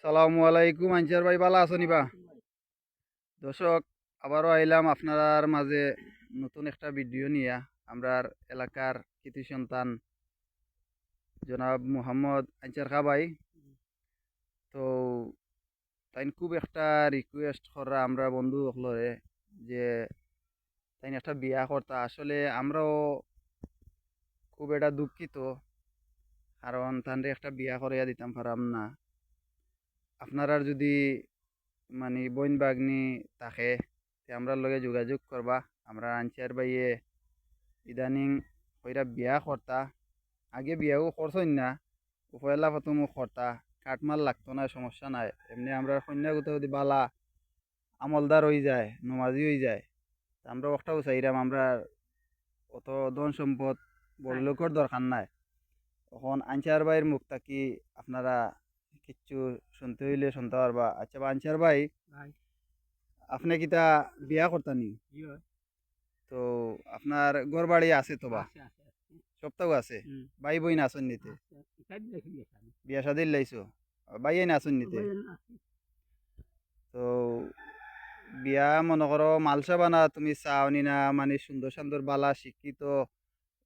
সালামু আলাইকুম আনসার ভাই, ভালো আছো নিবা? দর্শক, আবারও আইলাম আপনার মাঝে নতুন একটা ভিডিও নিয়ে। আমরার এলাকার কৃতি সন্তান জনাব মোহাম্মদ আনসার খা ভাই। তো তাই খুব একটা রিকোয়েস্ট করা আমরা বন্ধু হলরে যে তাই একটা বিয়া করতা। আসলে আমরাও খুব এটা দুঃখিত, কারণ তানরে একটা বিয়া করিয়া দিতাম পারাম না। আপনারা যদি মানে বইন বাগনি থাকে তে আমরা লগে যোগাযোগ করবা। আমরা আনসার ভাইয়ে ইদানিং কইরা বিয়া করতা, আগে বিয়াও করছই না, পয়লা প্রথম করতা, কাটমাল লাগতো না, সমস্যা নাই। এমনি আমরা কন্যাগত যদি বালা আমলদার হয়ে যায়, নমাজি হয়ে যায়, তা আমরা একটাও চাইরাম আমরা অত ধন সম্পদ বড় লোকের দরকার নাই। তখন আনসার ভাইয়ের মুখ থাকি আপনারা কিচ্ছু শুনতে হইলে শুনতে পারবা। আচ্ছা বা আনসার ভাই, ভাই, আপনি কিতা বিয়া করতানি? জি হয়। তো আপনার ঘর বাড়ি আছে তো বা? আছে। সপ্তাহ আছে? হুম, ভাই বই নাচন নিতে? আছে। এটাই দেখি এখানে। বিয়া শাদির লাইছো? ভাই নাচন নিতে? ভাই আছে। তো বিয়া মনে করো মালসা বানা তুমি চাওনি না, মানে সুন্দর সুন্দর বালা শিক্ষিত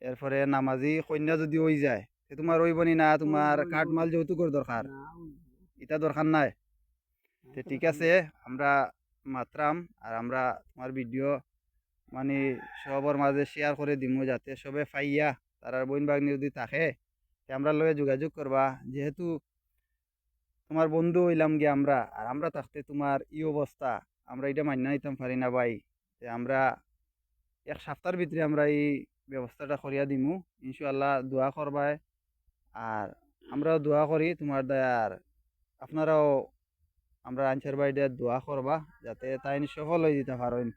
এরপরে নামাজি কন্যা যদি হই যায়, সে তোমার হইবনি না? তোমার কাঠ মাল যৌতুকর দরকার, না, এটা দরকার নাই। তো এটা ঠিক দেখি আছে, আমরা মাত্রাম আর আমরা তোমার ভিডিও মানে সবার মাঝে শেয়ার করে দিমু, যাতে সবে পাইয়া তারার বোন বাগনি যদি থাকে তে আমরা লগে যোগাযোগ করবা। যেহেতু তোমার বন্ধু হইলাম গিয়ে আমরা, আর আমরা থাকতে তোমার ই অবস্থা, আমরা এটা মান্য নিতাম পারি না ভাই। তে আমরা এক সপ্তাহের ভিতরে আমরা এই ব্যবস্থাটা করিয়া দিমু, ইনশাআল্লাহ দোয়া করবাই। আর আমরাও দোয়া করি তোমার দয়ার, আপনারাও আমরা আনসার ভাই দোয়া করবা যাতে তাই সফল হয়ে দিতে পারেন।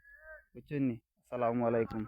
বুঝছেন নি? আসসালামু আলাইকুম।